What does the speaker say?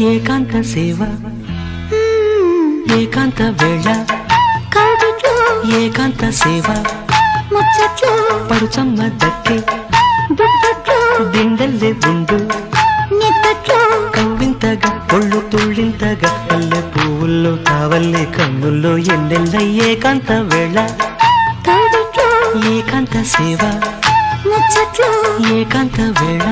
ఏకాంత సేవ ఏకాంత వేళ ఏకాంత సేవ పడుచమ్మ దక్కి దిండల్లే ఉండు కవ్వింతగా ఒళ్ళు తుళ్ళింతగా పల్లె పువ్వుల్లో కావల్లే కన్నుల్లో ఎన్నెల్ల ఏకాంత వేళ ఏకాంత సేవ ఏకాంత వేళ